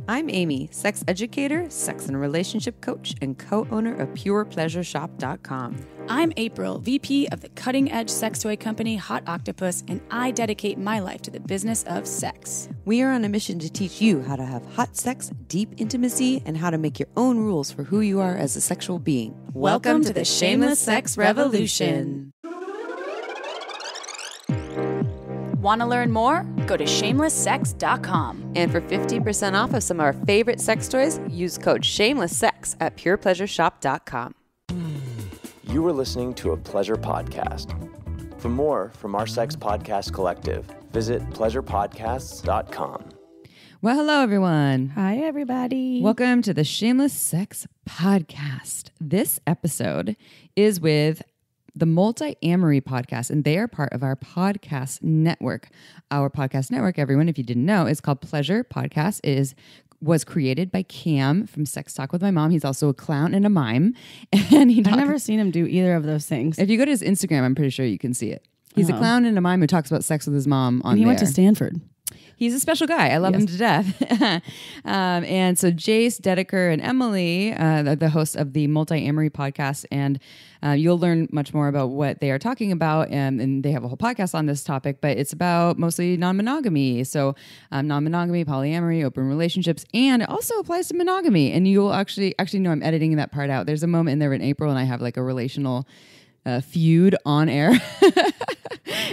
I'm Amy, sex educator, sex and relationship coach, and co-owner of PurePleasureShop.com. I'm April, VP of the cutting-edge sex toy company Hot Octopus, and I dedicate my life to the business of sex. We are on a mission to teach you how to have hot sex, deep intimacy, and how to make your own rules for who you are as a sexual being. Welcome to the Shameless Sex Revolution. Want to learn more? Go to shamelesssex.com. And for 15% off of some of our favorite sex toys, use code SHAMELESSSEX at PurePleasureShop.com. You are listening to a pleasure podcast. For more from our sex podcast collective, visit pleasurepodcasts.com. Well, hello, everyone. Hi, everybody. Welcome to the Shameless Sex Podcast. This episode is with the Multiamory Podcast, and they are part of our podcast network. Our podcast network, everyone, if you didn't know, is called Pleasure Podcast. It was created by Cam from Sex Talk with My Mom. He's also a clown and a mime. And I've never seen him do either of those things. If you go to his Instagram, I'm pretty sure you can see it. He's a clown and a mime who talks about sex with his mom on there. He went to Stanford. He's a special guy. I love him to death. And so Jase, Dedeker, and Emily, the hosts of the Multiamory Podcast, and you'll learn much more about what they are talking about. And they have a whole podcast on this topic, but it's about mostly non-monogamy. So non-monogamy, polyamory, open relationships, and it also applies to monogamy. And you'll actually know I'm editing that part out. There's a moment in there in April, and I have like a relational feud on air.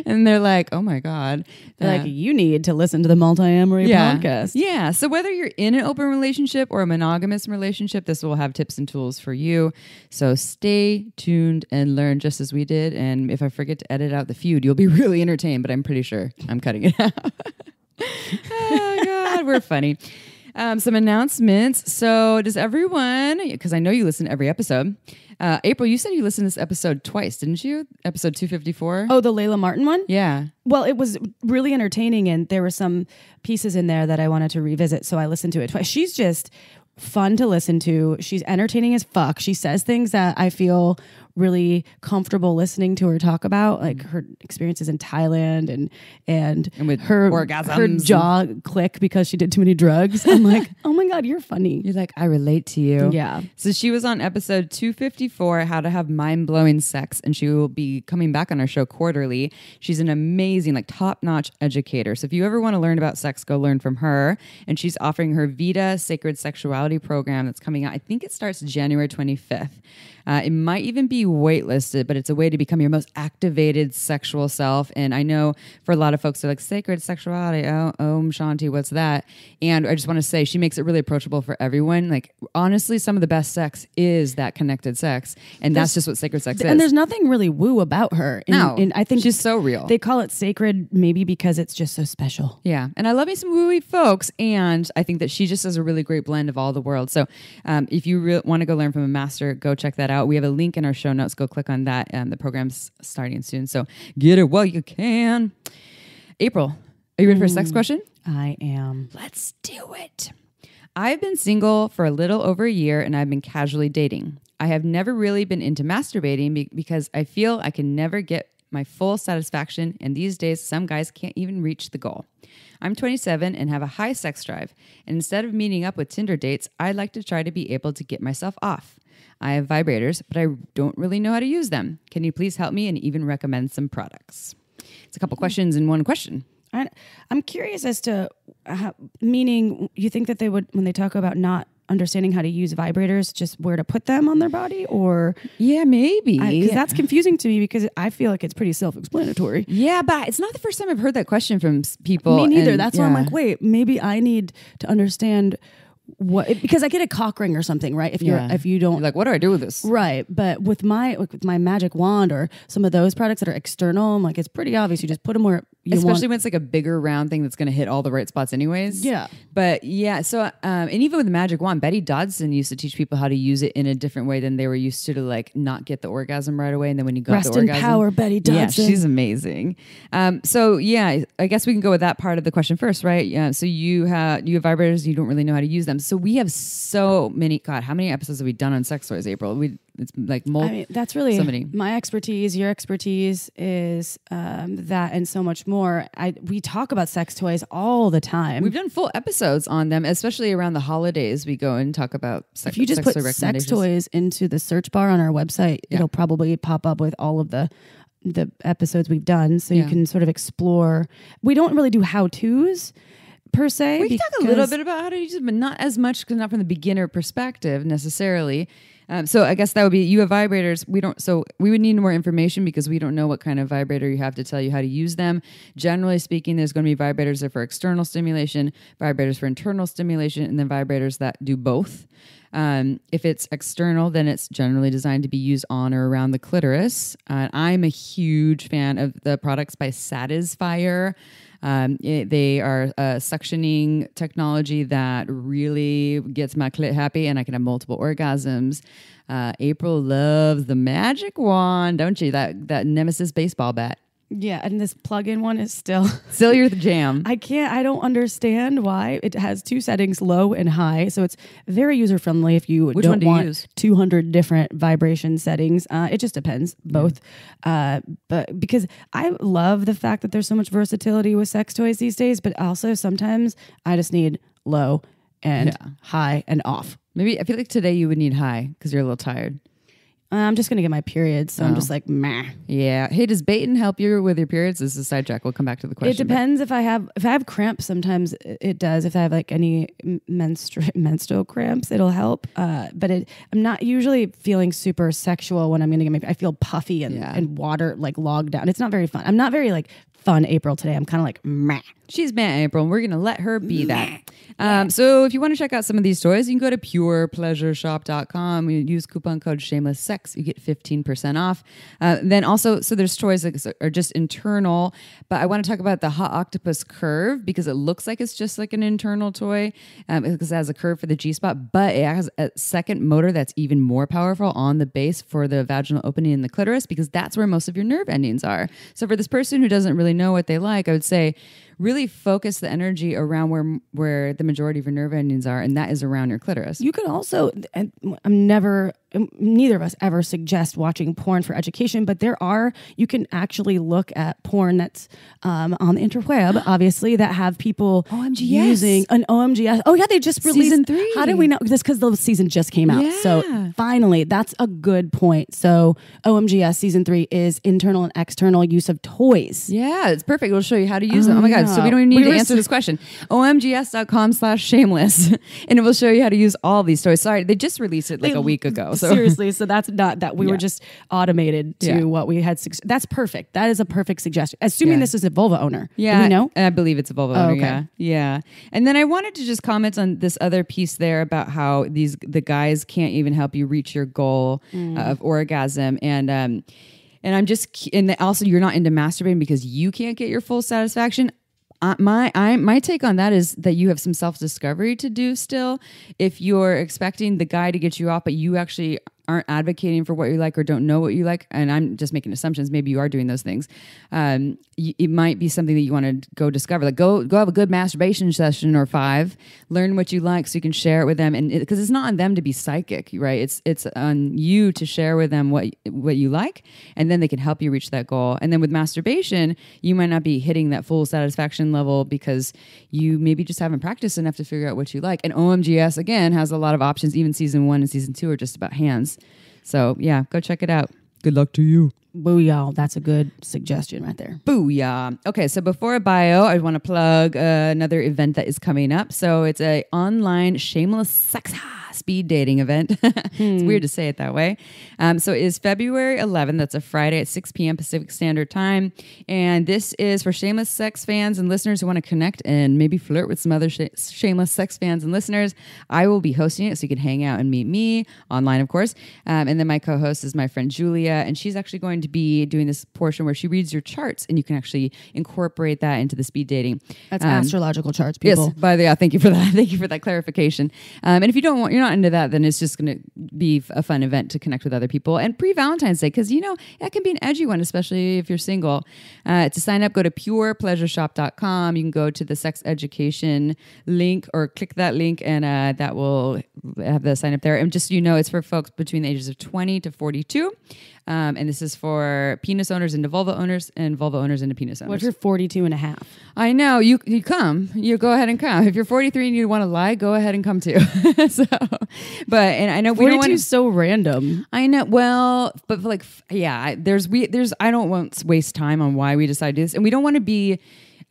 And they're like, oh my God. They're like, you need to listen to the Multiamory podcast. Yeah. So whether you're in an open relationship or a monogamous relationship, this will have tips and tools for you. So stay tuned and learn just as we did. And if I forget to edit out the feud, you'll be really entertained, but I'm pretty sure I'm cutting it out. Oh God, we're funny. Some announcements. So does everyone, because I know you listen to every episode, April, you said you listened to this episode twice, didn't you? Episode 254? Oh, the Layla Martin one? Yeah. Well, it was really entertaining, and there were some pieces in there that I wanted to revisit, so I listened to it twice. She's just fun to listen to. She's entertaining as fuck. She says things that I feel really comfortable listening to her talk about, like her experiences in Thailand and with her orgasms, her jaw click because she did too many drugs. I'm like, oh my God, you're funny. You're like, I relate to you. Yeah. So she was on episode 254, How to Have Mind-Blowing Sex, and she will be coming back on our show quarterly. She's an amazing, like top-notch educator. So if you ever want to learn about sex, go learn from her. And she's offering her Vita Sacred Sexuality program that's coming out. I think it starts January 25th. It might even be waitlisted, but it's a way to become your most activated sexual self. And I know for a lot of folks, they're like, sacred sexuality, oh, Om Shanti, what's that? And I just want to say, she makes it really approachable for everyone. Like, honestly, some of the best sex is that connected sex. And that's just what sacred sex is. And there's nothing really woo about her. And I think she's so real. They call it sacred maybe because it's just so special. Yeah. And I love me some wooey folks. And I think that she just does a really great blend of all the world. So if you want to go learn from a master, go check that out. We have a link in our show notes. Go click on that. The program's starting soon. So get it while you can. April, are you ready for a sex question? I am. Let's do it. I've been single for a little over a year, and I've been casually dating. I have never really been into masturbating because I feel I can never get my full satisfaction, and these days some guys can't even reach the goal. I'm 27 and have a high sex drive, and instead of meeting up with Tinder dates, I'd like to try to be able to get myself off. I have vibrators, but I don't really know how to use them. Can you please help me and even recommend some products? It's a couple questions in one question. I'm curious as to meaning you think that they would, when they talk about not understanding how to use vibrators, just where to put them on their body, or yeah, maybe because that's confusing to me because I feel like it's pretty self-explanatory. Yeah, but it's not the first time I've heard that question from people. Me neither. That's why I'm like, wait, maybe I need to understand because I get a cock ring or something, right? If you don't, you're like, what do I do with this? Right. But with my magic wand or some of those products that are external, I'm like, it's pretty obvious. You just put them where you especially when it's like a bigger round thing that's going to hit all the right spots anyways. Yeah. But yeah, so and even with the magic wand, Betty Dodson used to teach people how to use it in a different way than they were used to like not get the orgasm right away. And then when you got Rest the orgasm. in power, Betty Dodson. Yeah, she's amazing. So yeah, I guess we can go with that part of the question first, right? Yeah. So you have vibrators, you don't really know how to use them. So we have so many, God, how many episodes have we done on sex toys, April? it's like that's really so many. My expertise. Your expertise is that and so much more. We talk about sex toys all the time. We've done full episodes on them, especially around the holidays. We go and talk about sex. If you just put toy sex toys into the search bar on our website, it'll probably pop up with all of the episodes we've done, so you can sort of explore. We don't really do how-tos per se. We can talk a little bit about how to use it, but not as much, because not from the beginner perspective necessarily. So I guess that would be, you have vibrators. We would need more information because we don't know what kind of vibrator you have to tell you how to use them. Generally speaking, there's going to be vibrators that are for external stimulation, vibrators for internal stimulation, and then vibrators that do both. If it's external, then it's generally designed to be used on or around the clitoris. I'm a huge fan of the products by Satisfyer. They are a suctioning technology that really gets my clit happy, and I can have multiple orgasms. April loves the magic wand, don't you? That Nemesis baseball bat. Yeah, and this plug-in one is still your jam. I don't understand why. It has 2 settings, low and high, so it's very user-friendly if you don't want 200 different vibration settings. It just depends, both. But because I love the fact that there's so much versatility with sex toys these days, but also sometimes I just need low and high and off. Maybe I feel like today you would need high because you're a little tired. I'm just going to get my periods, so I'm just like, meh. Yeah. Hey, does Baton help you with your periods? This is a sidetrack. We'll come back to the question. It depends. If I have cramps, sometimes it does. If I have like any menstrual cramps, it'll help. But I'm not usually feeling super sexual when I'm going to get I feel puffy and water like logged down. It's not very fun. I'm not very like fun April today. I'm kind of like, meh. She's meh April, and we're going to let her be that. So if you want to check out some of these toys, you can go to purepleasureshop.com. You use coupon code SHAMELESSSEX. You get 15% off. Then also, so there's toys that are just internal, but I want to talk about the Hot Octopus Curve because it looks like it's just like an internal toy because it has a curve for the G-spot, but it has a second motor that's even more powerful on the base for the vaginal opening in the clitoris because that's where most of your nerve endings are. So for this person who doesn't really know what they like, I would say really focus the energy around where the majority of your nerve endings are, and that is around your clitoris. You can also, neither of us ever suggest watching porn for education, but you can actually look at porn that's on the interweb, obviously, that have people using an OMGS. Oh yeah, they just released season 3. How did we know? This because the season just came out. Yeah. So finally, that's a good point. So OMGS season 3 is internal and external use of toys. Yeah, it's perfect. We'll show you how to use them. Oh my God. So we don't even need to answer this question. omgs.com/shameless and it will show you how to use all these toys. Sorry, they just released it like a week ago. So seriously, so that's not that we were just automated to what we had. That's perfect. That is a perfect suggestion. Assuming this is a vulva owner. Yeah. Do we know? I believe it's a vulva owner. Okay. Yeah. And then I wanted to just comment on this other piece there about how the guys can't even help you reach your goal of orgasm. And also you're not into masturbating because you can't get your full satisfaction. My take on that is that you have some self-discovery to do still. If you're expecting the guy to get you off, but you actually aren't advocating for what you like or don't know what you like, and I'm just making assumptions, maybe you are doing those things, it might be something that you want to go discover. Like go have a good masturbation session or 5, learn what you like so you can share it with them. And because it's not on them to be psychic, right? It's on you to share with them what you like, and then they can help you reach that goal. And then with masturbation, you might not be hitting that full satisfaction level because you maybe just haven't practiced enough to figure out what you like. And OMGS, again, has a lot of options. Even season 1 and season 2 are just about hands. So yeah, go check it out. Good luck to you. Booyah. That's a good suggestion right there. Booyah. Okay, so before a bio, I want to plug another event that is coming up. So it's an online shameless sex speed dating event. It's weird to say it that way. So it is February 11th. That's a Friday at 6 p.m. Pacific Standard Time. And this is for shameless sex fans and listeners who want to connect and maybe flirt with some other shameless sex fans and listeners. I will be hosting it so you can hang out and meet me online, of course. And then my co-host is my friend Julia, and she's actually going going to be doing this portion where she reads your charts, and you can actually incorporate that into the speed dating. That's astrological charts, people. Yes, by the way, thank you for that. Thank you for that clarification. And if you're not into that, then it's just going to be a fun event to connect with other people. And pre-Valentine's Day, because that can be an edgy one, especially if you're single. To sign up, go to purepleasureshop.com. You can go to the sex education link or click that link, and that will have the sign up there. And just it's for folks between the ages of 20 to 42. And this is for penis owners into vulva owners and vulva owners into penis owners. What if you're 42 and a half? I know. You come. You go ahead and come. If you're 43 and you want to lie, go ahead and come too. And I know 42 is so random. I know. Well, but I don't want to waste time on why we decided to do this. And we don't want to be...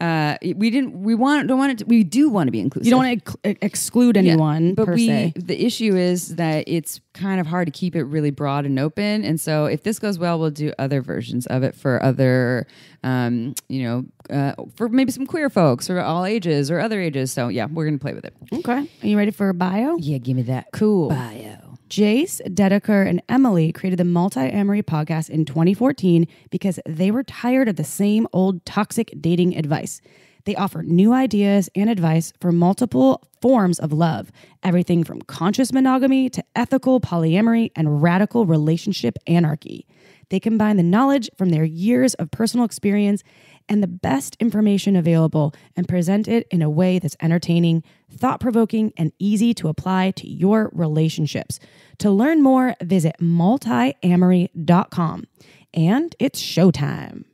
we do want to be inclusive. You don't want to exclude anyone, but per se. The issue is that it's kind of hard to keep it really broad and open. And so if this goes well, we'll do other versions of it for other, for maybe some queer folks or all ages or other ages. So yeah, we're going to play with it. Okay. Are you ready for a bio? Yeah, give me that. Cool. Bio. Jase, Dedeker, and Emily created the Multiamory Podcast in 2014 because they were tired of the same old toxic dating advice. They offer new ideas and advice for multiple forms of love, everything from conscious monogamy to ethical polyamory and radical relationship anarchy. They combine the knowledge from their years of personal experience and the best information available and present it in a way that's entertaining, thought-provoking, and easy to apply to your relationships. To learn more, visit multiamory.com. And it's showtime.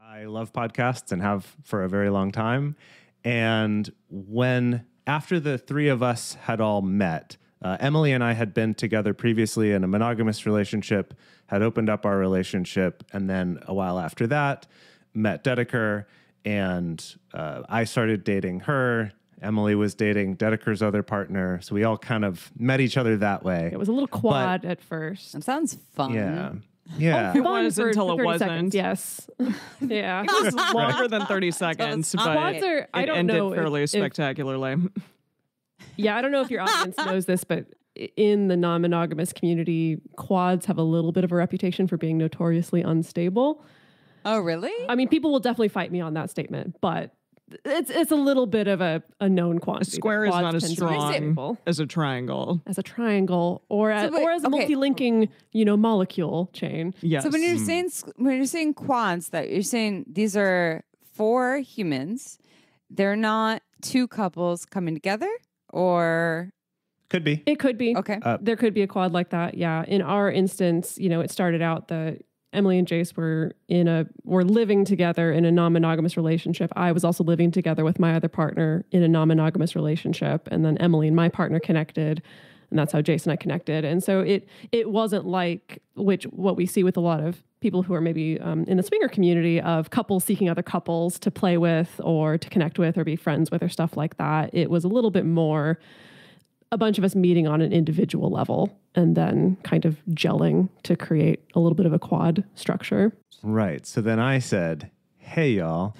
I love podcasts and have for a very long time. And after the three of us had all met, Emily and I had been together previously in a monogamous relationship, had opened up our relationship, and then a while after that, met Dedeker, and I started dating her. Emily was dating Dedeker's other partner, so we all kind of met each other that way. It was a little quad at first. That sounds fun. Yeah. It was until it wasn't. Seconds, yes. Yeah. It was longer than 30 seconds, but Quads are, I don't ended know fairly spectacularly. Yeah, I don't know if your audience knows this, but in the non-monogamous community, quads have a little bit of a reputation for being notoriously unstable. Oh, really? I mean, people will definitely fight me on that statement, but it's a little bit of a known quantity. A square is not as strong as a triangle. As a triangle, or as a multi-linking, molecule chain. Yes. So when you're saying quads, that you're saying these are 4 humans, they're not 2 couples coming together, or Could be. It could be. Okay. There could be a quad like that. Yeah. In our instance, it started out Emily and Jase were living together in a non-monogamous relationship. I was also living together with my other partner in a non-monogamous relationship. And then Emily and my partner connected, and that's how Jase and I connected. And so it wasn't like what we see with a lot of people who are maybe in the swinger community of couples seeking other couples to play with or to connect with or be friends with or stuff like that. It was a little bit more a bunch of us meeting on an individual level and then kind of gelling to create a little bit of a quad structure. Right. So then I said, hey, y'all,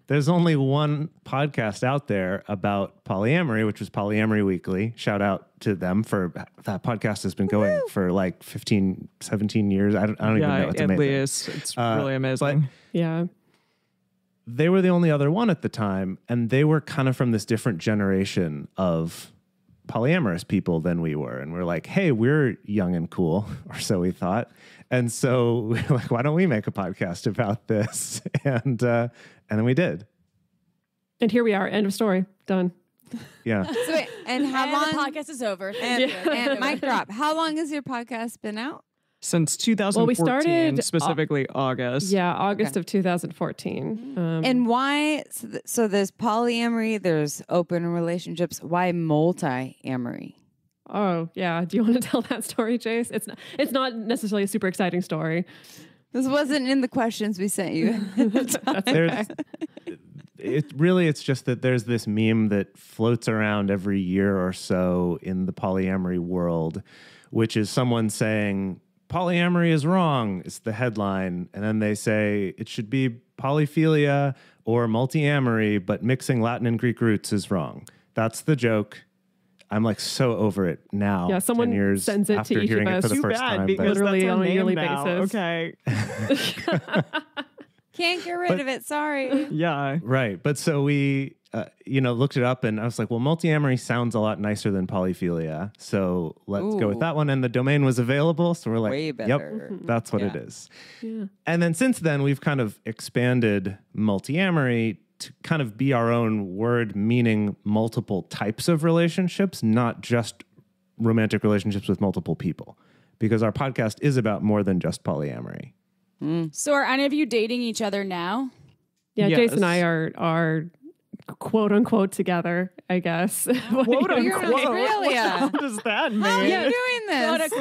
there's only one podcast out there about polyamory, which was Polyamory Weekly. Shout out to them for that podcast has been going for like 15, 17 years. I don't even know. It's amazing. It's really amazing. Yeah. They were the only other one at the time, and they were kind of from this different generation of polyamorous people than we were. And we're like, hey, we're young and cool, or so we thought. And so we were like, why don't we make a podcast about this? And then we did. And here we are. End of story. Done. Yeah. So wait, and how long? The podcast is over. And mic drop. How long has your podcast been out? Since 2014, we started specifically August. Yeah, August of 2014. And why? So there's polyamory, there's open relationships. Why multi-amory? Oh, yeah. Do you want to tell that story, Jase? It's not necessarily a super exciting story. This wasn't in the questions we sent you. It's just that there's this meme that floats around every year or so in the polyamory world, which is someone saying, polyamory is wrong, it's the headline. And then they say it should be polyphilia or multiamory, but mixing Latin and Greek roots is wrong. That's the joke. I'm like so over it now. Yeah, someone 10 years sends it after to each hearing of it us. for the Too first bad time. because Literally that's our on a name yearly now. basis. Okay. Can't get rid of it. Sorry. Yeah. Right. But so we, looked it up and I was like, well, multiamory sounds a lot nicer than polyphilia. So let's go with Ooh. that one. And the domain was available. So we're like, Way better. yep, that's what it Yeah. is. Yeah. And then since then, we've kind of expanded multiamory to kind of be our own word, meaning multiple types of relationships, not just romantic relationships with multiple people, because our podcast is about more than just polyamory. So are any of you dating each other now? Yeah, Yes. Jase and I are quote unquote together, I guess. Quote You're in unquote. Australia. What does that mean? How are you doing this?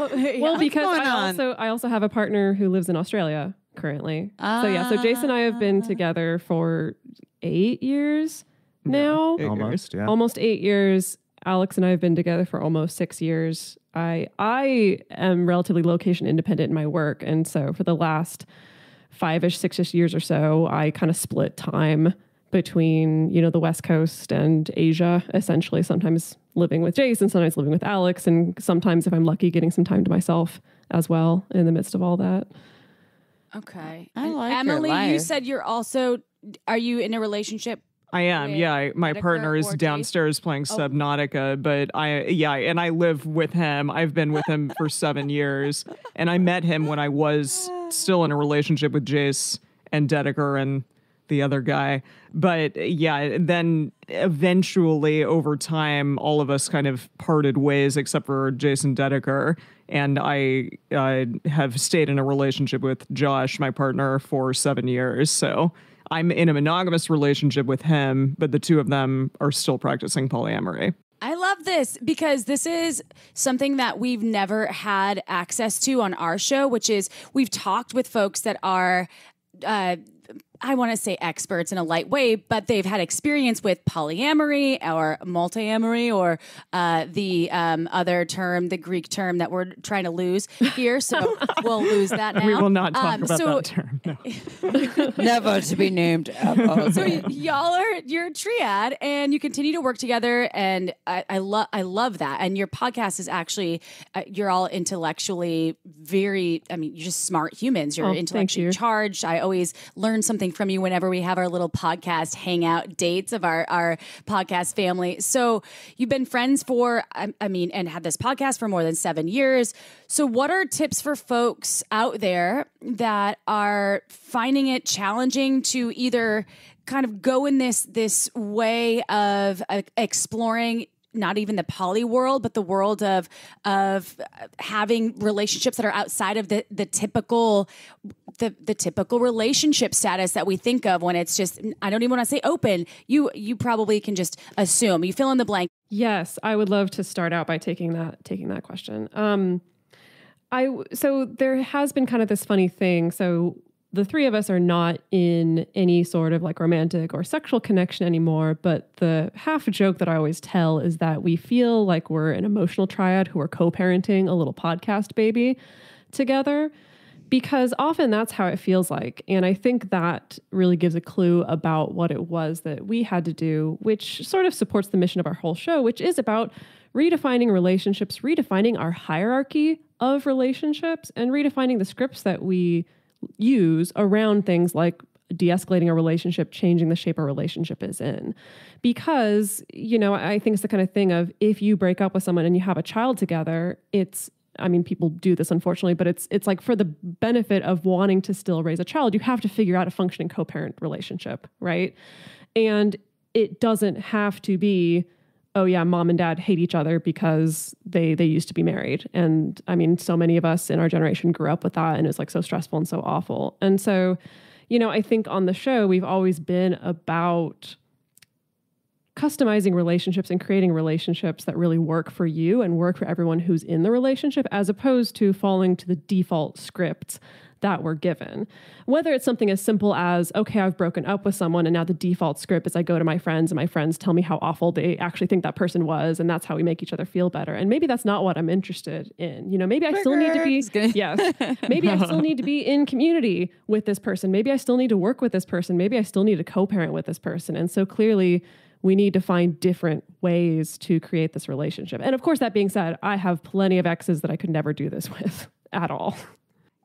Well, because going I also have a partner who lives in Australia currently. So Jase and I have been together for 8 years now. 8 years. Almost, yeah. Almost 8 years. Alex and I have been together for almost 6 years. I am relatively location independent in my work. And so for the last 5-ish, 6-ish years or so, I kind of split time between, the West Coast and Asia, essentially, sometimes living with Jase and sometimes living with Alex. And sometimes, if I'm lucky, getting some time to myself as well in the midst of all that. Okay. I And like your Emily, you life. said are you in a relationship? I am. With Yeah. My Dedeker partner is or Jase? downstairs playing Subnautica, but and I live with him. I've been with him for 7 years, and I met him when I was still in a relationship with Jase and Dedeker and the other guy. But then eventually over time, all of us kind of parted ways except for Jase and Dedeker. And I have stayed in a relationship with Josh, my partner, for 7 years. So I'm in a monogamous relationship with him, but the two of them are still practicing polyamory. I love this because this is something that we've never had access to on our show, which is we've talked with folks that are I want to say experts in a light way, but they've had experience with polyamory or multiamory or the other term, the Greek term that we're trying to lose here. So we'll lose that now. We will not talk about that term. No. Never to be named. So you're a triad and you continue to work together, and I love that. And your podcast is actually you're all intellectually very. I mean, you're just smart humans. You're thank intellectually you. charged. I always learn something from you whenever we have our little podcast hangout dates of our podcast family. So you've been friends for and had this podcast for more than 7 years. So what are tips for folks out there that are finding it challenging to either kind of go in this way of exploring not even the poly world, but the world of having relationships that are outside of the typical relationship status that we think of when it's just, I don't even want to say open. You probably can just assume. You fill in the blank. Yes, I would love to start out by taking that question. So there has been kind of this funny thing. So the three of us are not in any sort of like romantic or sexual connection anymore, but the half joke that I always tell is that we feel like we're an emotional triad who are co-parenting a little podcast baby together, because often that's how it feels like. And I think that really gives a clue about what it was that we had to do, which sort of supports the mission of our whole show, which is about redefining relationships, redefining our hierarchy of relationships, and redefining the scripts that we use around things like de-escalating a relationship, changing the shape a relationship is in. Because, I think it's the kind of thing of if you break up with someone and you have a child together, people do this unfortunately, but it's like for the benefit of wanting to still raise a child, you have to figure out a functioning co-parent relationship, right? And it doesn't have to be, oh yeah, mom and dad hate each other because they used to be married. And so many of us in our generation grew up with that, and it's like so stressful and so awful. And so, I think on the show, we've always been about customizing relationships and creating relationships that really work for you and work for everyone who's in the relationship, as opposed to falling to the default scripts that we're given. Whether it's something as simple as, okay, I've broken up with someone and now the default script is I go to my friends and my friends tell me how awful they actually think that person was, and that's how we make each other feel better. And maybe that's not what I'm interested in. Maybe I still need to be, yes, maybe I still need to be in community with this person. Maybe I still need to work with this person. Maybe I still need to co-parent with this person. And so clearly we need to find different ways to create this relationship. And of course, that being said, I have plenty of exes that I could never do this with at all.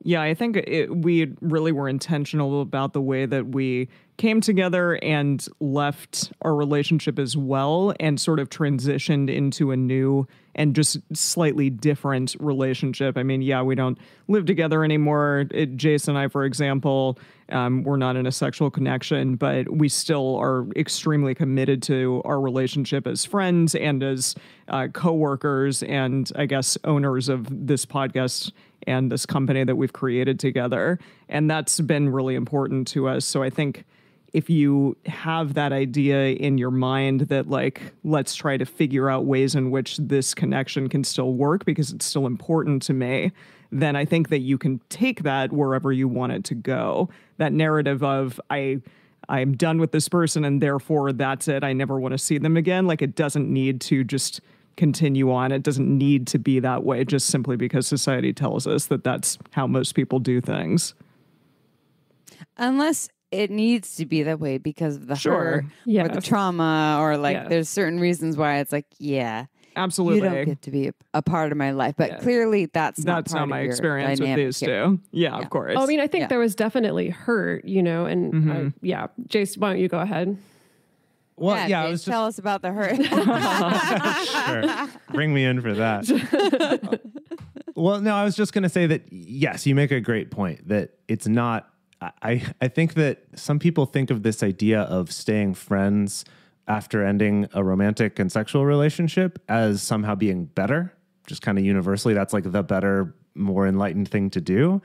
Yeah, I think we really were intentional about the way that we came together and left our relationship as well, and sort of transitioned into a new and just slightly different relationship. I mean, yeah, we don't live together anymore. Jase and I, for example, we're not in a sexual connection, but we still are extremely committed to our relationship as friends and as coworkers and, I guess, owners of this podcast and this company that we've created together. And that's been really important to us. So I think if you have that idea in your mind that, like, let's try to figure out ways in which this connection can still work because it's still important to me, then I think that you can take that wherever you want it to go. That narrative of I'm done with this person and therefore that's it, I never want to see them again. Like, it doesn't need to just continue on. It doesn't need to be that way just simply because society tells us that that's how most people do things. Unless it needs to be that way because of the hurt or the trauma, or like there's certain reasons why it's like, absolutely, you don't get to be a part of my life. But clearly that's not my experience with these two. Yeah, of course. I mean, I think there was definitely hurt, and Jase, why don't you go ahead? Well, I was just... tell us about the hurt. Sure. Bring me in for that. Well, no, I was just going to say that, yes, you make a great point that it's not, I think that some people think of this idea of staying friends after ending a romantic and sexual relationship as somehow being better, just kind of universally. That's like the better, more enlightened thing to do.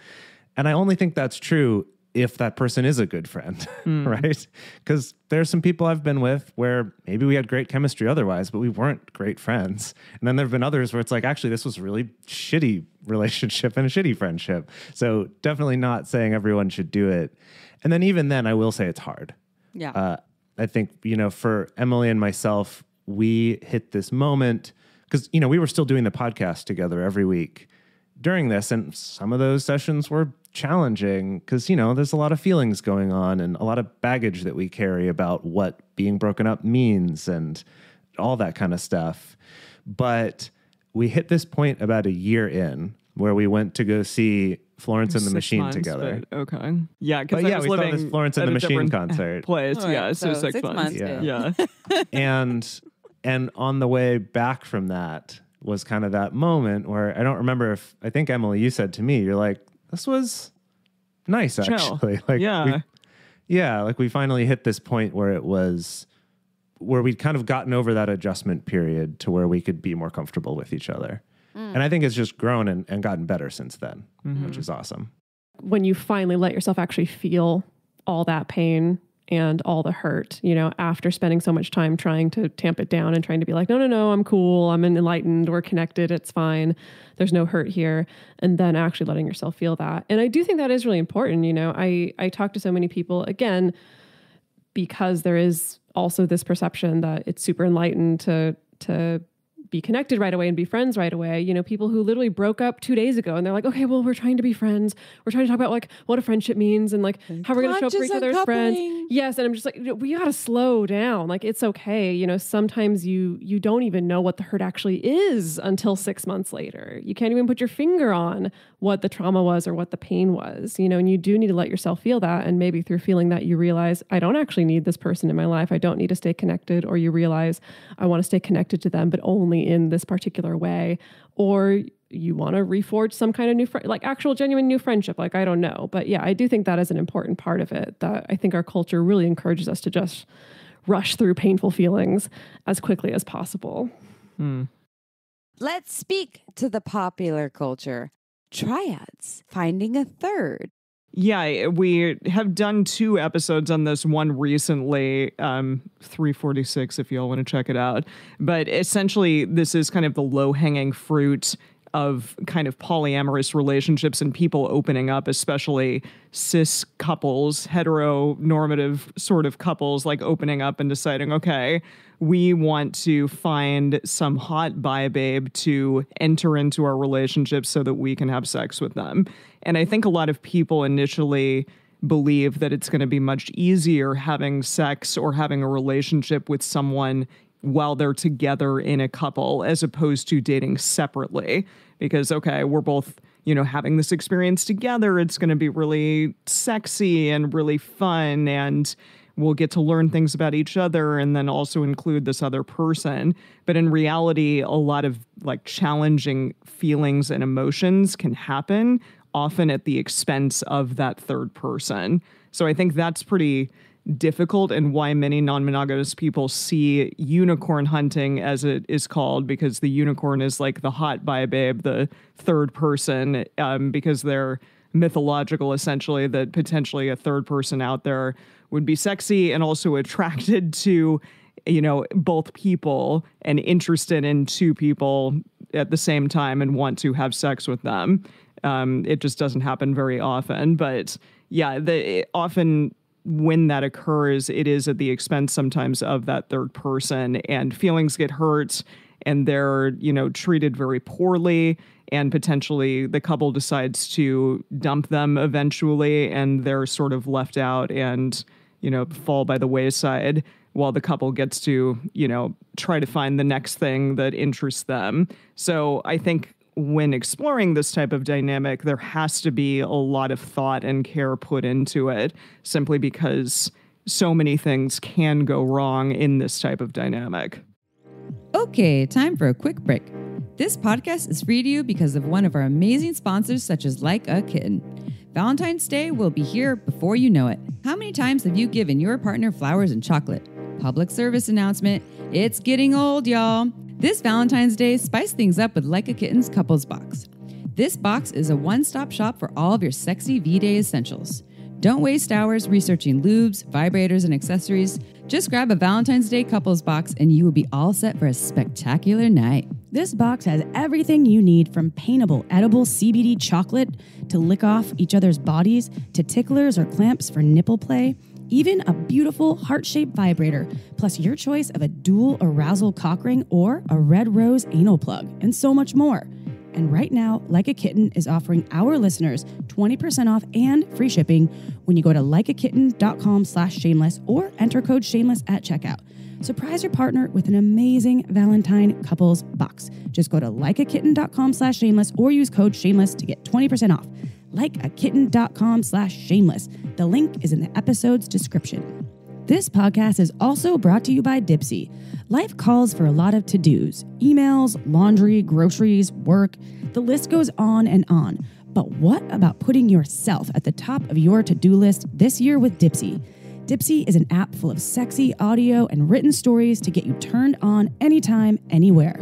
And I only think that's true if that person is a good friend, right? Because there's some people I've been with where maybe we had great chemistry otherwise, but we weren't great friends. And then there have been others where it's like, actually, this was a really shitty relationship and a shitty friendship. So definitely not saying everyone should do it. And then even then, I will say it's hard. Yeah. I think, for Emily and myself, we hit this moment because, we were still doing the podcast together every week during this. And some of those sessions were challenging because, there's a lot of feelings going on and a lot of baggage that we carry about what being broken up means and all that kind of stuff. But we hit this point about a year in where we went to go see Florence and the Machine together. Okay. Yeah, because we saw this Florence and the Machine concert. Place, so 6 months. Yeah. And on the way back from that was kind of that moment where I don't remember if, I think, Emily, you said to me, you're like, this was nice, actually. Like, we finally hit this point where we'd kind of gotten over that adjustment period to where we could be more comfortable with each other. And I think it's just grown and gotten better since then, which is awesome. When you finally let yourself actually feel all that pain and all the hurt, after spending so much time trying to tamp it down and trying to be like, no, I'm cool, I'm enlightened, we're connected, it's fine, there's no hurt here. And then actually letting yourself feel that. And I do think that is really important. I talk to so many people, again, because there is also this perception that it's super enlightened to be connected right away and be friends right away. People who literally broke up 2 days ago and they're like, okay, well, we're trying to be friends. We're trying to talk about like what a friendship means and like how we're going to show up for each other as friends. Yes. And I'm just like, we got to slow down. Like, it's okay. Sometimes you don't even know what the hurt actually is until 6 months later. You can't even put your finger on what the trauma was or what the pain was, and you do need to let yourself feel that. And maybe through feeling that you realize, I don't actually need this person in my life. I don't need to stay connected. Or you realize I want to stay connected to them, but only in this particular way. Or you want to reforge some kind of new like actual genuine new friendship. Like, I don't know. But yeah, I do think that is an important part of it, that I think our culture really encourages us to just rush through painful feelings as quickly as possible. Let's speak to the popular culture. Triads, finding a third. Yeah, we have done 2 episodes on this, one recently, 346 if y'all want to check it out. But essentially, this is kind of the low-hanging fruit of kind of polyamorous relationships and people opening up, especially cis couples, heteronormative sort of couples, like opening up and deciding, okay, we want to find some hot bi babe to enter into our relationship so that we can have sex with them. And I think a lot of people initially believe that it's going to be much easier having sex or having a relationship with someone while they're together in a couple as opposed to dating separately. Because, okay, we're both, having this experience together. It's going to be really sexy and really fun, and we'll get to learn things about each other and then also include this other person. But in reality, a lot of like challenging feelings and emotions can happen, often at the expense of that third person. So I think that's pretty difficult, and why many non-monogamous people see unicorn hunting, as it is called, because the unicorn is like the hot bi babe, the third person, because they're mythological, essentially, that potentially a third person out there would be sexy and also attracted to, both people and interested in two people at the same time and want to have sex with them. It just doesn't happen very often. But yeah, often when that occurs, it is at the expense sometimes of that third person, and feelings get hurt and they're, treated very poorly, and potentially the couple decides to dump them eventually, and they're sort of left out and, fall by the wayside while the couple gets to, try to find the next thing that interests them. So I think when exploring this type of dynamic, there has to be a lot of thought and care put into it, simply because so many things can go wrong in this type of dynamic. Okay, time for a quick break. This podcast is free to you because of one of our amazing sponsors, such as Like a Kitten. Valentine's Day will be here before you know it. How many times have you given your partner flowers and chocolate? Public service announcement, it's getting old, y'all. This Valentine's Day, spice things up with Like a Kitten's Couples Box. This box is a one-stop shop for all of your sexy V-Day essentials. Don't waste hours researching lubes, vibrators, and accessories. Just grab a Valentine's Day Couples Box and you will be all set for a spectacular night. This box has everything you need, from paintable, edible CBD chocolate to lick off each other's bodies, to ticklers or clamps for nipple play, even a beautiful heart-shaped vibrator, plus your choice of a dual arousal cock ring or a red rose anal plug, and so much more. And right now, Like a Kitten is offering our listeners 20% off and free shipping when you go to likeakitten.com/shameless or enter code shameless at checkout. Surprise your partner with an amazing Valentine couples box. Just go to likeakitten.com/shameless or use code shameless to get 20% off. Likeakitten.com/shameless. The link is in the episode's description. This podcast is also brought to you by Dipsea. Life calls for a lot of to-dos: emails, laundry, groceries, work. The list goes on and on. But what about putting yourself at the top of your to-do list this year with Dipsea? Dipsea is an app full of sexy audio and written stories to get you turned on anytime, anywhere.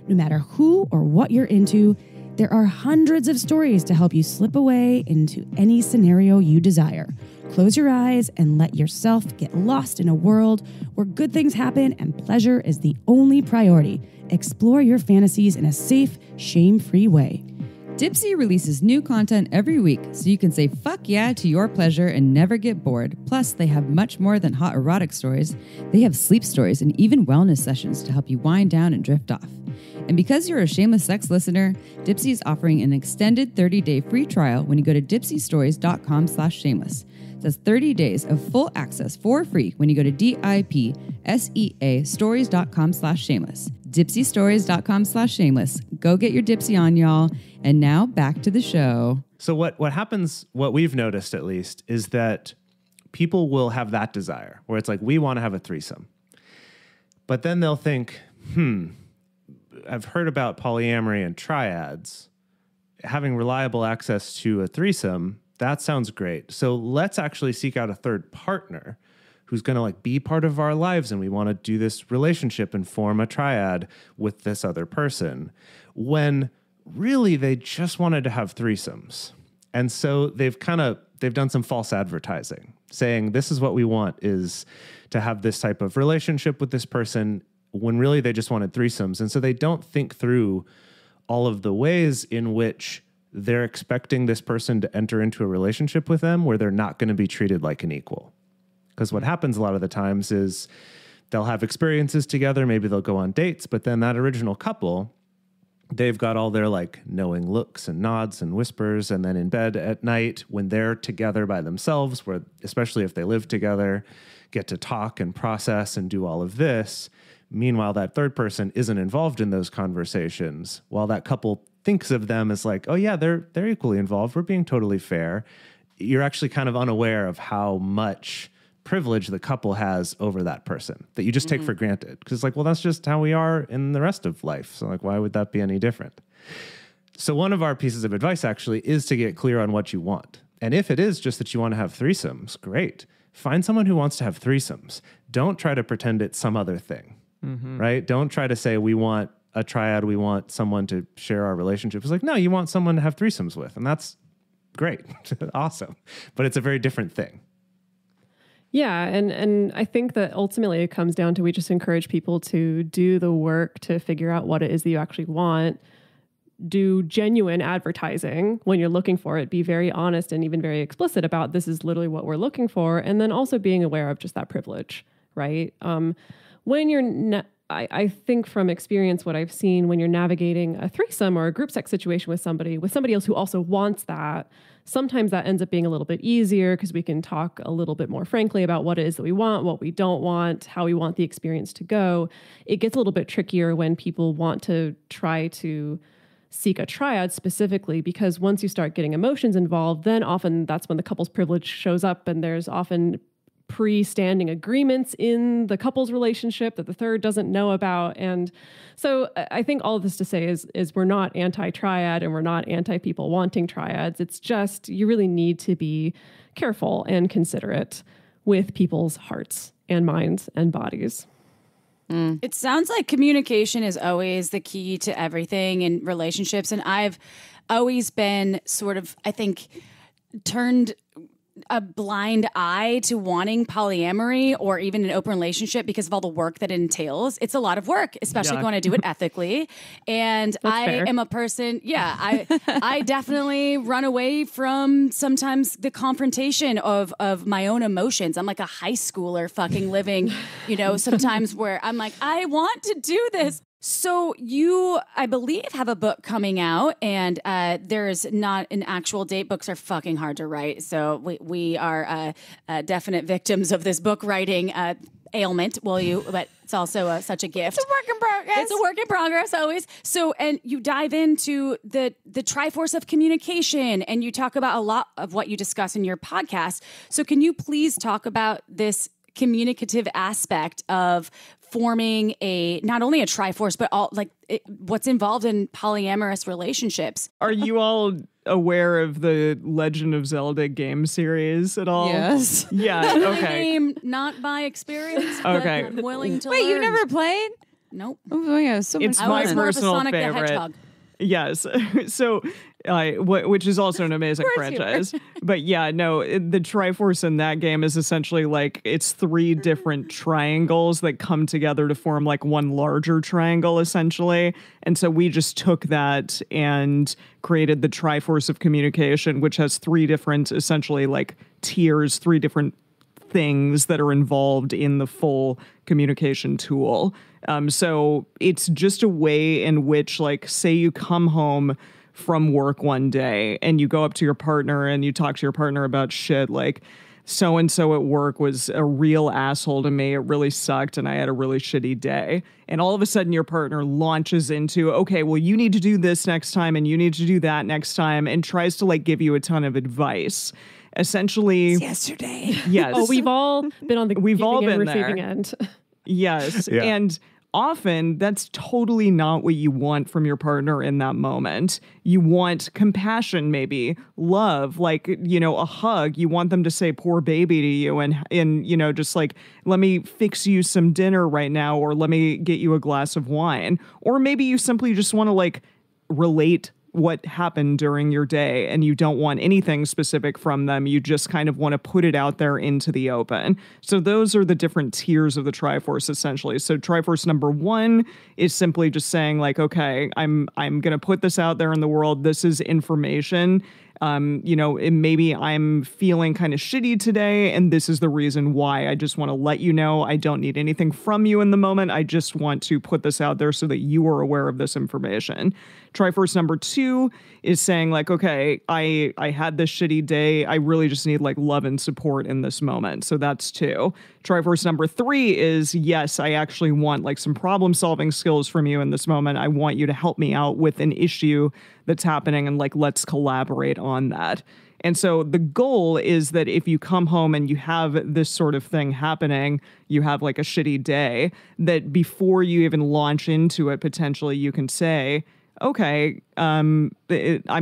No matter who or what you're into, there are hundreds of stories to help you slip away into any scenario you desire. Close your eyes and let yourself get lost in a world where good things happen and pleasure is the only priority. Explore your fantasies in a safe, shame-free way. Dipsea releases new content every week, so you can say fuck yeah to your pleasure and never get bored. Plus, they have much more than hot erotic stories. They have sleep stories and even wellness sessions to help you wind down and drift off. And because you're a Shameless Sex listener, Dipsea is offering an extended 30-day free trial when you go to dipseastories.com/shameless. That's 30 days of full access for free when you go to DIPSEA stories.com/shameless. Dipseastories.com/shameless. Go get your Dipsea on, y'all. And now back to the show. So what happens, what we've noticed at least, is that people will have that desire where it's like, we want to have a threesome. But then they'll think, I've heard about polyamory and triads. Having reliable access to a threesome, that sounds great. So let's actually seek out a third partner who's going to like be part of our lives, and we want to do this relationship and form a triad with this other person, when really they just wanted to have threesomes. And so they've done some false advertising saying this is what we want, is to have this type of relationship with this person, when really they just wanted threesomes. And so they don't think through all of the ways in which they're expecting this person to enter into a relationship with them where they're not going to be treated like an equal. Because what happens a lot of the times is they'll have experiences together, maybe they'll go on dates, but then that original couple, they've got all their like knowing looks and nods and whispers. And then in bed at night, when they're together by themselves, where especially if they live together, get to talk and process and do all of this. Meanwhile, that third person isn't involved in those conversations. While that couple thinks of them as like, oh yeah, they're equally involved. We're being totally fair. You're actually kind of unaware of how much privilege the couple has over that person that you just take for granted. Because it's like, well, that's just how we are in the rest of life. So like, why would that be any different? So one of our pieces of advice actually is to get clear on what you want. And if it is just that you want to have threesomes, great. Find someone who wants to have threesomes. Don't try to pretend it's some other thing, right? Don't try to say we want a triad, we want someone to share our relationship. It's like, no, you want someone to have threesomes with. And that's great. Awesome. But it's a very different thing. Yeah, and I think that ultimately it comes down to we just encourage people to do the work to figure out what it is that you actually want, do genuine advertising when you're looking for it, be very honest and even very explicit about this is literally what we're looking for, and then also being aware of just that privilege, right? When you're I think from experience, what I've seen when you're navigating a threesome or a group sex situation with somebody else who also wants that, sometimes that ends up being a little bit easier because we can talk a little bit more frankly about what it is that we want, what we don't want, how we want the experience to go. It gets a little bit trickier when people want to try to seek a triad specifically, because once you start getting emotions involved, then often that's when the couple's privilege shows up, and there's often pre-standing agreements in the couple's relationship that the third doesn't know about. And so I think all of this to say is we're not anti-triad and we're not anti-people wanting triads. It's just you really need to be careful and considerate with people's hearts and minds and bodies. It sounds like communication is always the key to everything in relationships. And I've always been sort of, I think, turned a blind eye to wanting polyamory or even an open relationship because of all the work that it entails. It's a lot of work, especially if you want to do it ethically. And I am a person, I definitely run away from sometimes the confrontation of my own emotions. I'm like a high schooler fucking living, sometimes where I'm like, I want to do this. So you, I believe, have a book coming out, and there's not an actual date. Books are fucking hard to write, so we are definite victims of this book writing ailment. But it's also such a gift. It's a work in progress. It's a work in progress always. So, and you dive into the Triforce of Communication, and you talk about a lot of what you discuss in your podcast. So can you please talk about this communicative aspect of forming not only a Triforce, but what's involved in polyamorous relationships? Are you all aware of the Legend of Zelda game series at all? Yes. Yeah. Okay. Game, not by experience. But Okay. I'm willing to Wait, learn. you never played? Nope. Oh yeah, so It's much my fun. more of a personal Sonic the favorite. Hedgehog. Yes. So, which is also an amazing franchise. But yeah, no, the Triforce in that game is essentially like it's 3 different triangles that come together to form like one larger triangle, essentially. And so we just took that and created the Triforce of Communication, which has 3 different, essentially like tiers, 3 different things that are involved in the full communication tool. So it's just a way in which, like, say you come home from work one day and you go up to your partner and you talk to your partner about shit like, so-and-so at work was a real asshole to me. It really sucked and I had a really shitty day. And all of a sudden your partner launches into, okay, well, you need to do this next time and you need to do that next time, and tries to like give you a ton of advice. Essentially, yesterday. Yes. Oh, we've all been on the giving and receiving end. Yes. Yeah. And often that's totally not what you want from your partner in that moment. You want compassion, maybe love, like, a hug. You want them to say poor baby to you and just like, let me fix you some dinner right now, or let me get you a glass of wine. Or maybe you simply just want to like relate what happened during your day and you don't want anything specific from them. You just kind of want to put it out there into the open. So those are the different tiers of the Triforce, essentially. So Triforce number 1 is simply just saying like, okay, I'm going to put this out there in the world. This is information. maybe I'm feeling kind of shitty today, and this is the reason why. I just want to let you know I don't need anything from you in the moment. I just want to put this out there so that you are aware of this information. Triforce number 2 is saying like, okay, I had this shitty day. I really just need like love and support in this moment. So that's 2. Triforce number 3 is, yes, I actually want like some problem solving skills from you in this moment. I want you to help me out with an issue that's happening, and like, let's collaborate on that. And so the goal is that if you come home and you have this sort of thing happening, you have like a shitty day, that before you even launch into it, potentially you can say, okay, I'm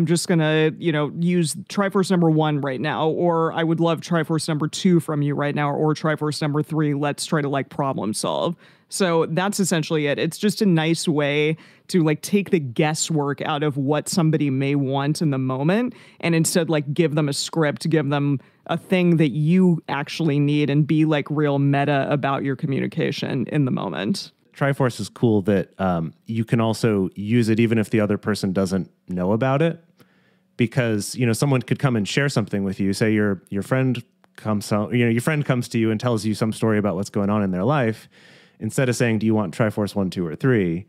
just going to, use Triforce number 1 right now, or I would love Triforce number 2 from you right now, or Triforce number 3. Let's try to like problem solve. So that's essentially it. It's just a nice way to like take the guesswork out of what somebody may want in the moment, and instead like give them a script, give them a thing that you actually need, and be like real meta about your communication in the moment. Triforce is cool that you can also use it even if the other person doesn't know about it, because someone could come and share something with you. Say your friend comes home, your friend comes to you and tells you some story about what's going on in their life. Instead of saying, do you want Triforce 1, 2, or 3?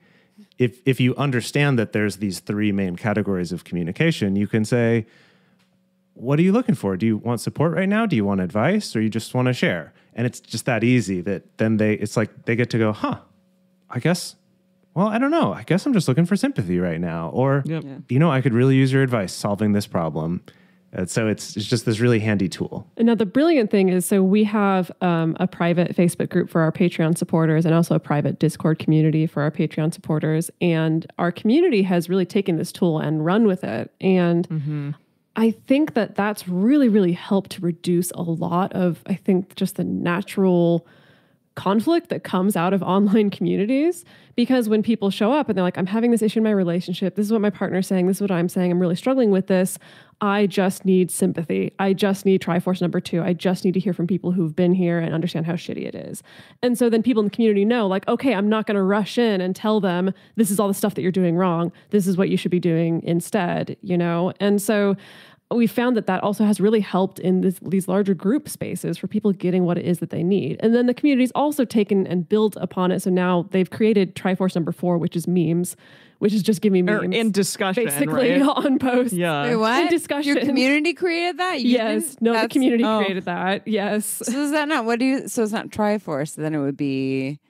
If you understand that there's these 3 main categories of communication, you can say, what are you looking for? Do you want support right now? Do you want advice? Or you just want to share? And it's just that easy that then it's like they get to go, I guess, well, I don't know. I guess I'm just looking for sympathy right now. Or, I could really use your advice solving this problem. So it's just this really handy tool. And now the brilliant thing is, so we have a private Facebook group for our Patreon supporters, and also a private Discord community for our Patreon supporters. And our community has really taken this tool and run with it. And I think that that's really, really helped to reduce a lot of, I think, just the natural conflict that comes out of online communities. Because when people show up and they're like, I'm having this issue in my relationship, this is what my partner's saying, this is what I'm saying, I'm really struggling with this, I just need sympathy. I just need Triforce number 2. I just need to hear from people who've been here and understand how shitty it is. And so then people in the community know, like, okay, I'm not going to rush in and tell them, this is all the stuff that you're doing wrong. This is what you should be doing instead, And so we found that also has really helped in these larger group spaces for people getting what it is that they need. And then the community's also taken and built upon it. So now they've created Triforce number 4, which is memes, which is just give me memes. In discussion, basically, right? on posts. Yeah. Wait, what? In discussion. Your community created that? Yes. No, the community created that. Yes. So is that not, so it's not Triforce, then it would be...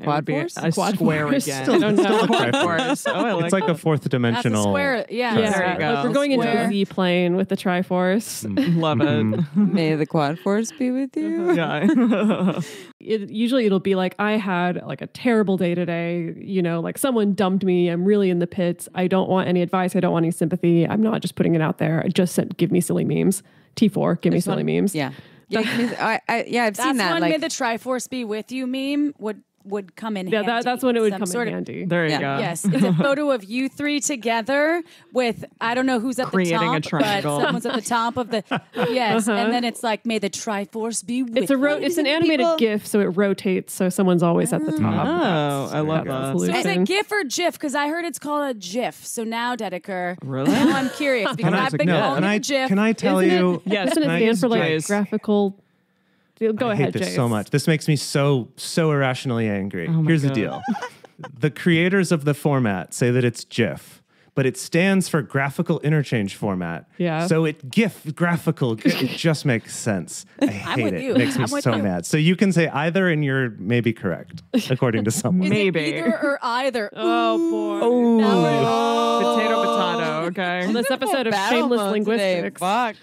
Quad Force? A square again. I don't know. Triforce. I like it's like a fourth dimensional. That's a square. Yeah. There you go. Like we're going into a Z plane with the Triforce. Love it. May the Quad Force be with you. Yeah. Usually it'll be like, I had like a terrible day today. Like someone dumped me. I'm really in the pits. I don't want any advice. I don't want any sympathy. I'm not just putting it out there. Just said, give me silly memes. T4, give me silly memes. Yeah. I've seen that. That's when May the Triforce be with you meme would come in handy. That's when it would come in handy. There you go. Yes. It's a photo of you 3 together with, I don't know who's at creating the top, a triangle. but someone's at the top of the, yes. And then it's like, may the Triforce be with you. It's an animated GIF, so it rotates, so someone's always at the top. Oh, I love that. So is it GIF or GIF? Because I heard it's called a GIF. So now, Dedeker. Really? Now I'm curious because I've been calling it a GIF. Can I tell you? Yes. Doesn't it stand for like graphical... Go ahead, hate this Jase. so much. This makes me so irrationally angry. Here's the deal. The creators of the format say that it's GIF, but it stands for graphical interchange format. Yeah. So graphical, it just makes sense. I hate with it. you. It makes me I'm with so you. mad. So you can say either and you're maybe correct, according to someone. Maybe. Either or either. Oh, boy. Potato, okay. On this episode of Shameless Linguistics. Fuck.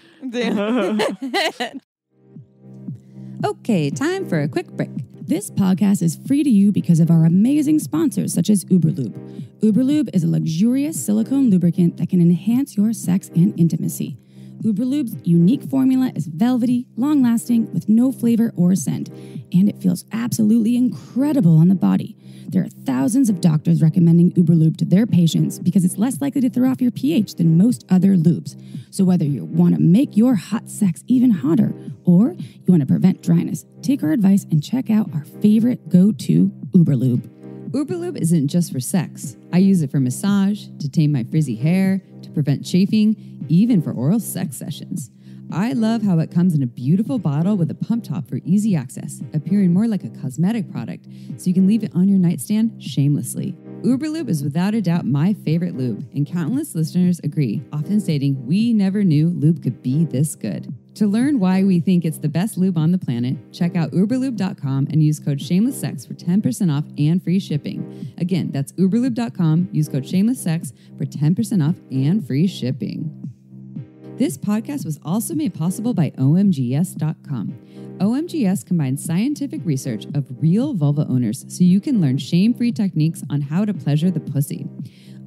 Okay, time for a quick break. This podcast is free to you because of our amazing sponsors such as Uberlube. Uberlube is a luxurious silicone lubricant that can enhance your sex and intimacy. Uberlube's unique formula is velvety, long-lasting, with no flavor or scent, and it feels absolutely incredible on the body. There are thousands of doctors recommending Uberlube to their patients because it's less likely to throw off your pH than most other lubes. So whether you want to make your hot sex even hotter or you want to prevent dryness, take our advice and check out our favorite go-to Uberlube. Uberlube isn't just for sex. I use it for massage, to tame my frizzy hair, to prevent chafing, even for oral sex sessions. I love how it comes in a beautiful bottle with a pump top for easy access, appearing more like a cosmetic product, so you can leave it on your nightstand shamelessly. Uberlube is without a doubt my favorite lube, and countless listeners agree, often stating, "We never knew lube could be this good." To learn why we think it's the best lube on the planet, check out uberlube.com and use code shamelesssex for 10% off and free shipping. Again, that's uberlube.com, use code shamelesssex for 10% off and free shipping. This podcast was also made possible by OMGS.com. OMGS combines scientific research of real vulva owners so you can learn shame-free techniques on how to pleasure the pussy.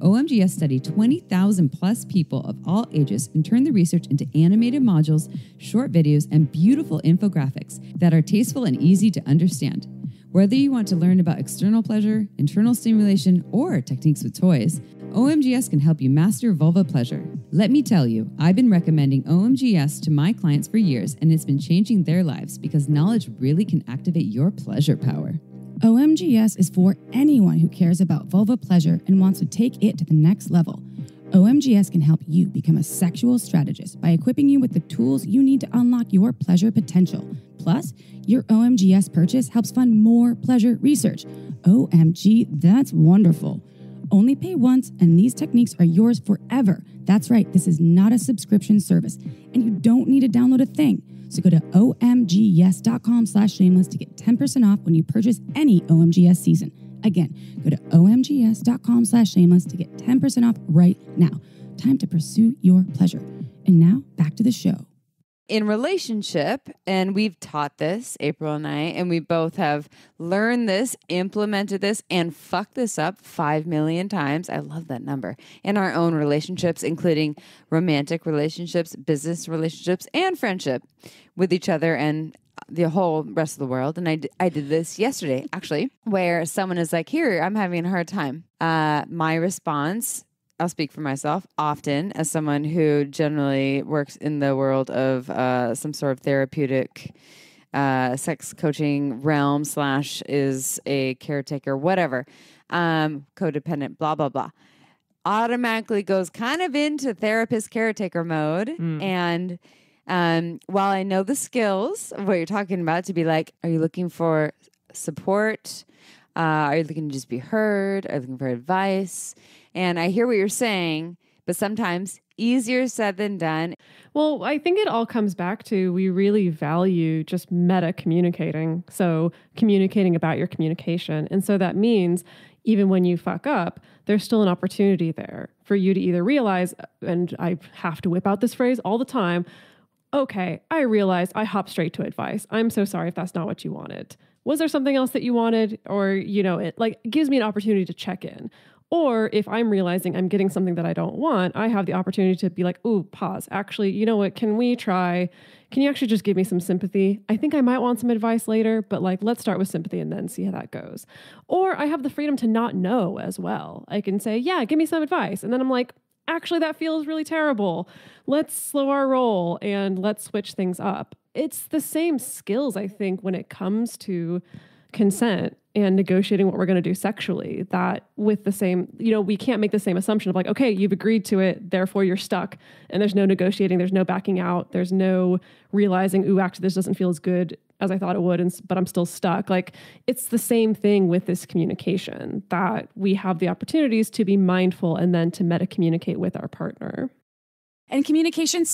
OMGS studied 20,000 plus people of all ages and turned the research into animated modules, short videos, and beautiful infographics that are tasteful and easy to understand. Whether you want to learn about external pleasure, internal stimulation, or techniques with toys, OMGS can help you master vulva pleasure. Let me tell you, I've been recommending OMGS to my clients for years, and it's been changing their lives because knowledge really can activate your pleasure power. OMGS is for anyone who cares about vulva pleasure and wants to take it to the next level. OMGS can help you become a sexual strategist by equipping you with the tools you need to unlock your pleasure potential. Plus, your OMGS purchase helps fund more pleasure research. OMG, that's wonderful. Only pay once, and these techniques are yours forever. That's right, this is not a subscription service, and you don't need to download a thing. So go to omgyes.com/shameless to get 10% off when you purchase any OMGS season. Again, go to omgyes.com/shameless to get 10% off right now. Time to pursue your pleasure. And now, back to the show. In relationship, and we've taught this, April and I, and we both have learned this, implemented this, and fucked this up 5 million times. I love that number. In our own relationships, including romantic relationships, business relationships, and friendship with each other and the whole rest of the world. And I did this yesterday, actually, where someone is like, here, I'm having a hard time. My response, I'll speak for myself, often as someone who generally works in the world of some sort of therapeutic sex coaching realm / is a caretaker, whatever, codependent, blah, blah, blah, automatically goes kind of into therapist caretaker mode. And while I know the skills of what you're talking about, to be like, are you looking for support? Are you looking to just be heard? Are you looking for advice? And I hear what you're saying, but sometimes easier said than done. Well, I think it all comes back to we really value just meta communicating. So communicating about your communication. And so that means even when you fuck up, there's still an opportunity there for you to either realize, and I have to whip out this phrase all the time, okay, I realized I hopped straight to advice. I'm so sorry if that's not what you wanted. Was there something else that you wanted? Or, it gives me an opportunity to check in. Or if I'm realizing I'm getting something that I don't want, I have the opportunity to be like, ooh, pause. Actually, you know what? Can you actually just give me some sympathy? I think I might want some advice later, but let's start with sympathy and then see how that goes. Or I have the freedom to not know as well. I can say, yeah, give me some advice. And then I'm like, actually, that feels really terrible. Let's slow our roll and let's switch things up. It's the same skills, I think, when it comes to consent and negotiating what we're going to do sexually, that with the same, we can't make the same assumption of okay, you've agreed to it, therefore you're stuck. And there's no negotiating, there's no backing out, there's no realizing, ooh, actually this doesn't feel as good as I thought it would, but I'm still stuck. It's the same thing with this communication, that we have the opportunities to be mindful and then to meta communicate with our partner. And communication,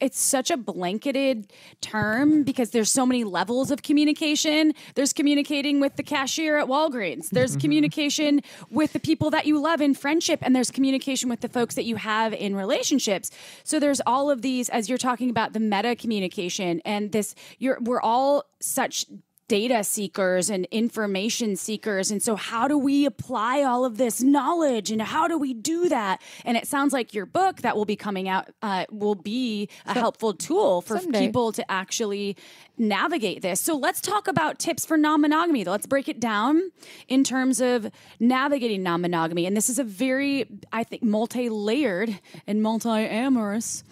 it's such a blanketed term because there's so many levels of communication. There's communicating with the cashier at Walgreens. There's communication with the people that you love in friendship. And there's communication with the folks that you have in relationships. So there's all of these, as you're talking about the meta communication and this, we're all such data seekers and information seekers. And so how do we apply all of this knowledge and how do we do that? And it sounds like your book that will be coming out will be a helpful tool for people to actually navigate this. So let's talk about tips for non-monogamy. Let's break it down in terms of navigating non-monogamy. And this is a very, I think, multi-layered and multi-amorous